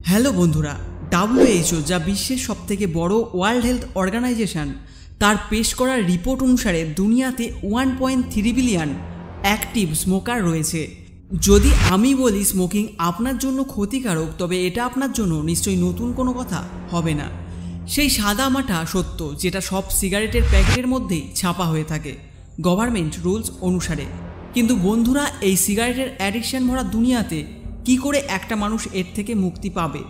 Hello বন্ধুরা, WHO যা বিশ্বের সবথেকে বড় ওয়ার্ল্ড হেলথ অর্গানাইজেশন তার পেশ করা রিপোর্ট অনুসারে দুনিয়াতে 1.3 বিলিয়ন অ্যাক্টিভ স্মোকার রয়েছে। যদি আমি বলি স্মোকিং আপনার জন্য ক্ষতিকারক, তবে এটা আপনার জন্য নিশ্চয়ই নতুন কোনো কথা হবে না। সেই সাদা মাটা সত্য যেটা সব সিগারেটের প্যাকেটের মধ্যেই ছাপা হয়ে থাকে গভর্নমেন্ট রুলস অনুসারে। কিন্তু বন্ধুরা, এই সিগারেটের অ্যাডিকশন ভরা দুনিয়াতে কি করে একটা মানুষ এর থেকে মুক্তি পাবে?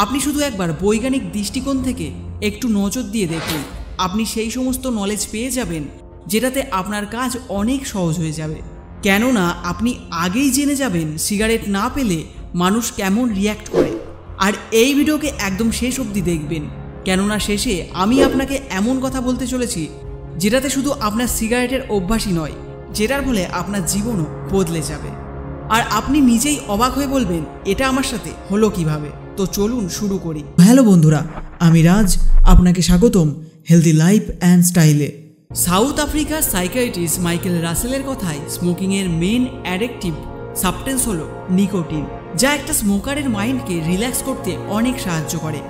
আপনি শুধু একবার বৈজ্ঞানিক দৃষ্টিকোণ থেকে একটু নজর দিয়ে দেখুন, আপনি সেই সমস্ত নলেজ পেয়ে যাবেন যেটাতে আপনার কাজ অনেক সহজ হয়ে যাবে। কেননা আপনি আগেই জেনে যাবেন সিগারেট না পেলে মানুষ কেমন রিয়্যাক্ট করে। আর এই ভিডিওকে একদম শেষ অবধি দেখবেন, কেননা শেষে আমি আপনাকে এমন কথা বলতে চলেছি যেটাতে শুধু আপনার সিগারেটের অভ্যাসই নয়, যেটার ফলে আপনার জীবনও বদলে যাবে। আর আপনি নিজেই অবাক হয়ে বলবেন, এটা আমার সাথে হলো কিভাবে। তো চলুন শুরু করি। হ্যালো বন্ধুরা, আমি রাজ, আপনাকে স্বাগতম হেলদি লাইফ অ্যান্ড স্টাইলে। সাউথ আফ্রিকার সাইকিয়াট্রিস্ট মাইকেল রাসেলের কথায় স্মোকিংয়ের মেন অ্যাডিকটিভ সাবস্টেন্স হলো নিকোটিন, যা একটা স্মোকারের মাইন্ডকে রিল্যাক্স করতে অনেক সাহায্য করে।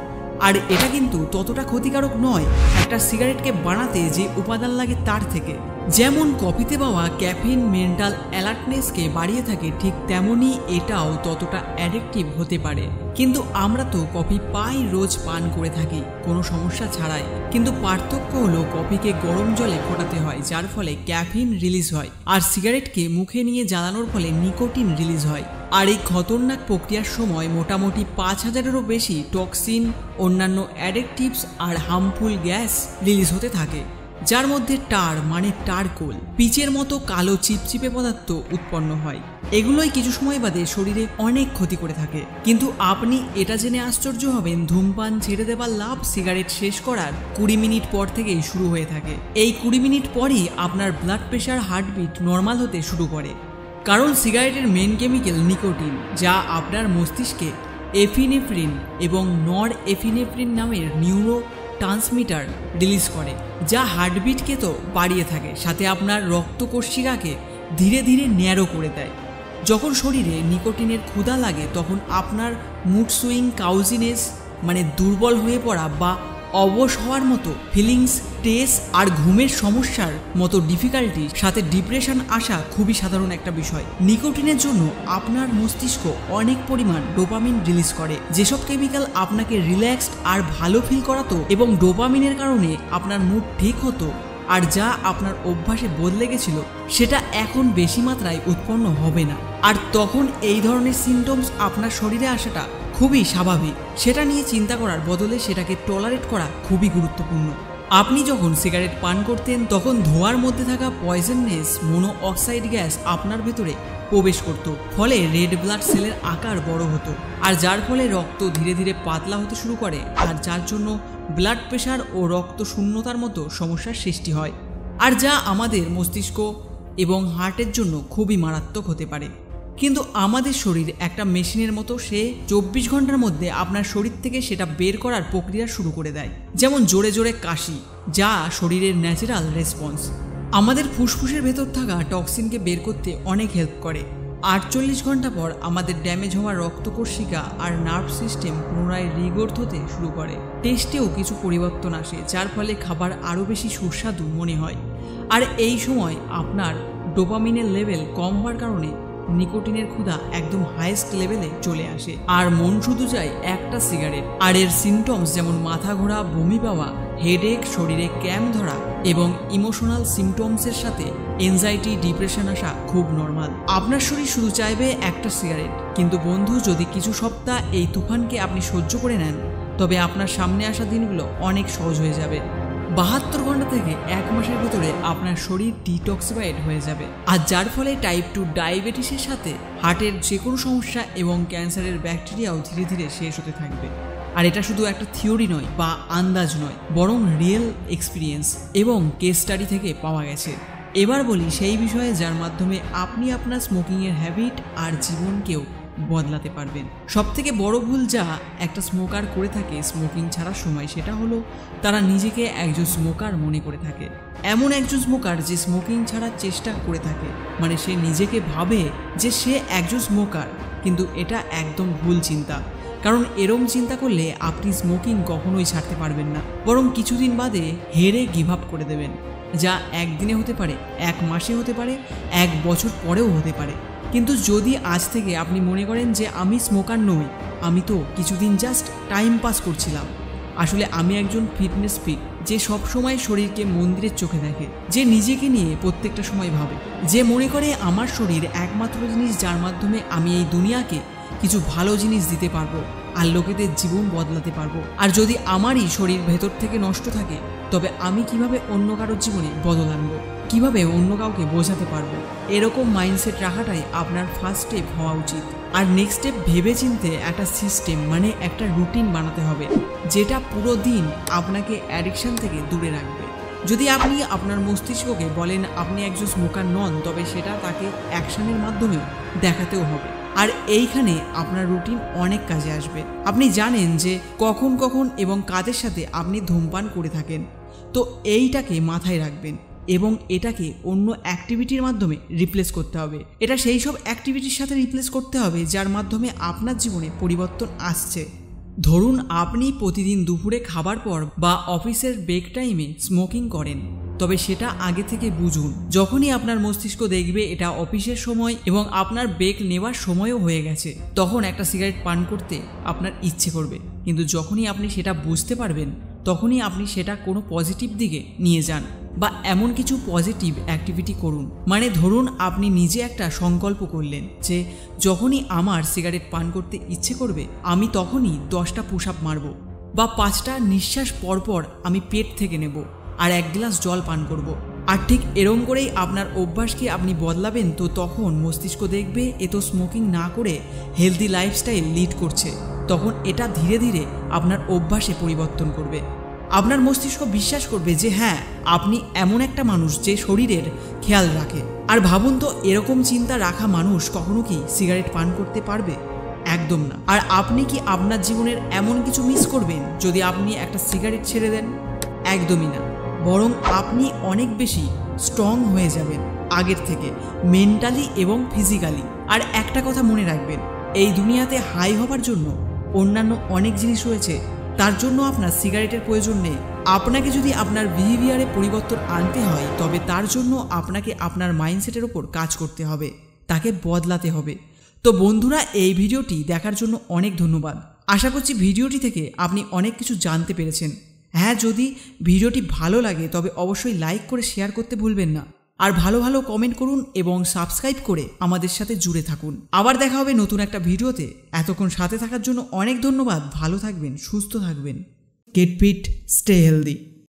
আর এটা কিন্তু ততটা ক্ষতিকারক নয় একটা সিগারেটকে বানাতে যে উপাদান লাগে তার থেকে। যেমন কফিতে পাওয়া ক্যাফিন মেন্টাল অ্যালার্টনেসকে বাড়িয়ে থাকে, ঠিক তেমনই এটাও ততটা অ্যাডিকটিভ হতে পারে। কিন্তু আমরা তো কফি পাই, রোজ পান করে থাকি কোনো সমস্যা ছাড়াই। কিন্তু পার্থক্য হলো কফিকে গরম জলে ফোটাতে হয়, যার ফলে ক্যাফিন রিলিজ হয়, আর সিগারেটকে মুখে নিয়ে জ্বালানোর ফলে নিকোটিন রিলিজ হয়। আর এই খতরনাক প্রক্রিয়ার সময় মোটামুটি 5000-এরও বেশি টক্সিন, অন্যান্য অ্যাডিকটিভস আর হার্মফুল গ্যাস রিলিজ হতে থাকে, যার মধ্যে টার মানে টারকোল, পিচের মতো কালো চিপচিপে পদার্থ উৎপন্ন হয়। এগুলোই কিছু সময় বাদে শরীরে অনেক ক্ষতি করে থাকে। কিন্তু আপনি এটা জেনে আশ্চর্য হবেন, ধূমপান ছেড়ে দেবার লাভ সিগারেট শেষ করার 20 মিনিট পর থেকেই শুরু হয়ে থাকে। এই 20 মিনিট পরই আপনার ব্লাড প্রেশার, হার্টবিট নর্মাল হতে শুরু করে, কারণ সিগারেটের মেন কেমিক্যাল নিকোটিন, যা আপনার মস্তিষ্কে এফিনেফ্রিন এবং নর এফিনেফ্রিন নামের নিউরো ট্রান্সমিটার রিলিজ করে, যা হার্টবিটকে তো বাড়িয়ে থাকে, সাথে আপনার রক্তকোষিকাকে ধীরে ধীরে ন্যারো করে দেয়। যখন শরীরে নিকোটিনের ক্ষুধা লাগে, তখন আপনার মুড সুইং, কাউজিনেস মানে দুর্বল হয়ে পড়া বা অবশ হওয়ার মতো ফিলিংস, স্ট্রেস আর ঘুমের সমস্যার মতো ডিফিকাল্টি, সাথে ডিপ্রেশন আসা খুবই সাধারণ একটা বিষয়। নিকোটিনের জন্য আপনার মস্তিষ্ক অনেক পরিমাণ ডোপামিন রিলিজ করে, যেসব কেমিক্যাল আপনাকে রিল্যাক্সড আর ভালো ফিল করাতো, এবং ডোপামিনের কারণে আপনার মুড ঠিক হতো। আর যা আপনার অভ্যাসে বদলে গেছিল, সেটা এখন বেশি মাত্রায় উৎপন্ন হবে না। আর তখন এই ধরনের সিমটমস আপনার শরীরে আসাটা খুবই স্বাভাবিক। সেটা নিয়ে চিন্তা করার বদলে সেটাকে টলারেট করা খুবই গুরুত্বপূর্ণ। আপনি যখন সিগারেট পান করতেন, তখন ধোঁয়ার মধ্যে থাকা পয়জনাস মোনো অক্সাইড গ্যাস আপনার ভেতরে প্রবেশ করত, ফলে রেড ব্লাড সেলের আকার বড় হতো, আর যার ফলে রক্ত ধীরে ধীরে পাতলা হতে শুরু করে, আর যার জন্য ব্লাড প্রেশার ও রক্ত শূন্যতার মতো সমস্যার সৃষ্টি হয়, আর যা আমাদের মস্তিষ্ক এবং হার্টের জন্য খুবই মারাত্মক হতে পারে। কিন্তু আমাদের শরীর একটা মেশিনের মতো, সে 24 ঘন্টার মধ্যে আপনার শরীর থেকে সেটা বের করার প্রক্রিয়া শুরু করে দেয়। যেমন জোরে জোরে কাশি, যা শরীরের ন্যাচারাল রেসপন্স, আমাদের ফুসফুসের ভেতর থাকা টক্সিনকে বের করতে অনেক হেল্প করে। 48 ঘন্টা পর আমাদের ড্যামেজ হওয়া রক্তকোষিকা আর নার্ভ সিস্টেম পুনরায় রিগ্রোথ হতে শুরু করে। টেস্টেও কিছু পরিবর্তন আসে, যার ফলে খাবার আরও বেশি সুস্বাদু মনে হয়। আর এই সময় আপনার ডোপামিনের লেভেল কম হওয়ার কারণে নিকোটিনের ক্ষুধা একদম হাইয়েস্ট লেভেলে চলে আসে, আর মন শুধু চায় একটা সিগারেট। আর এর সিমটমস যেমন মাথা ঘোরা, বমি পাওয়া, হেডেক, শরীরে ক্র্যাম্প ধরা এবং ইমোশনাল সিমটমসের সাথে এনজাইটি, ডিপ্রেশন আসা খুব নর্মাল। আপনার শরীর শুধু চাইবে একটা সিগারেট। কিন্তু বন্ধু, যদি কিছু সপ্তাহ এই তুফানকে আপনি সহ্য করে নেন, তবে আপনার সামনে আসা দিনগুলো অনেক সহজ হয়ে যাবে। 72 ঘন্টা থেকে 1 মাসের ভিতরে আপনার শরীর ডিটক্সিফাইড হয়ে যাবে, আর যার ফলে টাইপ 2 ডায়াবেটিসের সাথে হার্টের যে কোনো সমস্যা এবং ক্যান্সারের ব্যাকটেরিয়াও ধীরে ধীরে শেষ হতে থাকবে। আর এটা শুধু একটা থিওরি নয় বা আন্দাজ নয়, বরং রিয়েল এক্সপিরিয়েন্স এবং কেস স্টাডি থেকে পাওয়া গেছে। এবার বলি সেই বিষয়ে যার মাধ্যমে আপনি আপনার স্মোকিংয়ের হ্যাবিট আর জীবনকেও বদলাতে পারবেন। সবথেকে বড় ভুল যা একটা স্মোকার করে থাকে স্মোকিং ছাড়ার সময়, সেটা হলো তারা নিজেকে একজন স্মোকার মনে করে থাকে। এমন একজন স্মোকার যে স্মোকিং ছাড়ার চেষ্টা করে থাকে, মানে সে নিজেকে ভাবে যে সে একজন স্মোকার, কিন্তু এটা একদম ভুল চিন্তা। কারণ এরম চিন্তা করলে আপনি স্মোকিং কখনোই ছাড়তে পারবেন না, বরং কিছুদিন বাদে হেরে গিভ আপ করে দেবেন। যা একদিনে হতে পারে, 1 মাসে হতে পারে, 1 বছর পরেও হতে পারে। কিন্তু যদি আজ থেকে আপনি মনে করেন যে আমি স্মোকার নই, আমি তো কিছুদিন জাস্ট টাইম পাস করছিলাম, আসলে আমি একজন ফিটনেস ফ্রিক যে সব সময় শরীরকে মন্দিরের চোখে দেখে, যে নিজেকে নিয়ে প্রত্যেকটা সময় ভাবে, যে মনে করে আমার শরীর একমাত্র জিনিস যার মাধ্যমে আমি এই দুনিয়াকে কিছু ভালো জিনিস দিতে পারবো আর লোকেদের জীবন বদলাতে পারবো। আর যদি আমারই শরীর ভেতর থেকে নষ্ট থাকে, তবে আমি কিভাবে অন্য কারোর জীবনে বদল আনবো, কিভাবে অন্য কাউকে বোঝাতে পারবো? এরকম মাইন্ডসেট রাখাটাই আপনার ফার্স্ট স্টেপ হওয়া উচিত। আর নেক্সট স্টেপ ভেবে চিনতে একটা সিস্টেম মানে একটা রুটিন বানাতে হবে, যেটা পুরো দিন আপনাকে অ্যাডিকশন থেকে দূরে রাখবে। যদি আপনি আপনার মস্তিষ্ককে বলেন আপনি একজন স্মোকার নন, তবে সেটা তাকে অ্যাকশনের মাধ্যমেও দেখাতেও হবে। আর এইখানে আপনার রুটিন অনেক কাজে আসবে। আপনি জানেন যে কখন কখন এবং কাদের সাথে আপনি ধূমপান করে থাকেন, তো এইটাকে মাথায় রাখবেন এবং এটাকে অন্য অ্যাক্টিভিটির মাধ্যমে রিপ্লেস করতে হবে। এটা সেই সব অ্যাক্টিভিটির সাথে রিপ্লেস করতে হবে যার মাধ্যমে আপনার জীবনে পরিবর্তন আসছে। ধরুন আপনি প্রতিদিন দুপুরে খাবার পর বা অফিসের ব্রেক টাইমে স্মোকিং করেন, তবে সেটা আগে থেকে বুঝুন। যখনই আপনার মস্তিষ্ক দেখবে এটা অফিসের সময় এবং আপনার ব্রেক নেওয়ার সময়ও হয়ে গেছে, তখন একটা সিগারেট পান করতে আপনার ইচ্ছে করবে। কিন্তু যখনই আপনি সেটা বুঝতে পারবেন, তখনই আপনি সেটা কোনো পজিটিভ দিকে নিয়ে যান বা এমন কিছু পজিটিভ অ্যাক্টিভিটি করুন। মানে ধরুন আপনি নিজে একটা সংকল্প করলেন যে যখনই আমার সিগারেট পান করতে ইচ্ছে করবে, আমি তখনই 10টা পুশ আপ মারব, বা 5টা নিঃশ্বাস পরপর আমি পেট থেকে নেব আর 1 গ্লাস জল পান করব। আর ঠিক এরম করেই আপনার অভ্যাসকে আপনি বদলাবেন, তো তখন মস্তিষ্ক দেখবে এ তো স্মোকিং না করে হেলদি লাইফস্টাইল লিড করছে। তখন এটা ধীরে ধীরে আপনার অভ্যাসে পরিবর্তন করবে। আপনার মস্তিষ্ক বিশ্বাস করবে যে হ্যাঁ, আপনি এমন একটা মানুষ যে শরীরের খেয়াল রাখে। আর ভাবুন তো, এরকম চিন্তা রাখা মানুষ কখনো কি সিগারেট পান করতে পারবে? একদম না। আর আপনি কি আপনার জীবনের এমন কিছু মিস করবেন যদি আপনি একটা সিগারেট ছেড়ে দেন? একদমই না। বরং আপনি অনেক বেশি স্ট্রং হয়ে যাবেন আগের থেকে, মেন্টালি এবং ফিজিক্যালি। আর একটা কথা মনে রাখবেন, এই দুনিয়াতে হাই হবার জন্য অন্যান্য অনেক জিনিস রয়েছে, তার জন্য আপনার সিগারেটের প্রয়োজন নেই। আপনাকে যদি আপনার বিহেভিয়ারে পরিবর্তন আনতে হয়, তবে তার জন্য আপনাকে আপনার মাইন্ডসেটের ওপর কাজ করতে হবে, তাকে বদলাতে হবে। তো বন্ধুরা, এই ভিডিওটি দেখার জন্য অনেক ধন্যবাদ। আশা করছি ভিডিওটি থেকে আপনি অনেক কিছু জানতে পেরেছেন। হ্যাঁ, যদি ভিডিওটি ভালো লাগে তবে অবশ্যই লাইক করে শেয়ার করতে ভুলবেন না। আর ভালো ভালো কমেন্ট করুন এবং সাবস্ক্রাইব করে আমাদের সাথে জুড়ে থাকুন। আবার দেখা হবে নতুন একটা ভিডিওতে। এতক্ষণ সাথে থাকার জন্য অনেক ধন্যবাদ। ভালো থাকবেন, সুস্থ থাকবেন। Get fit, stay healthy.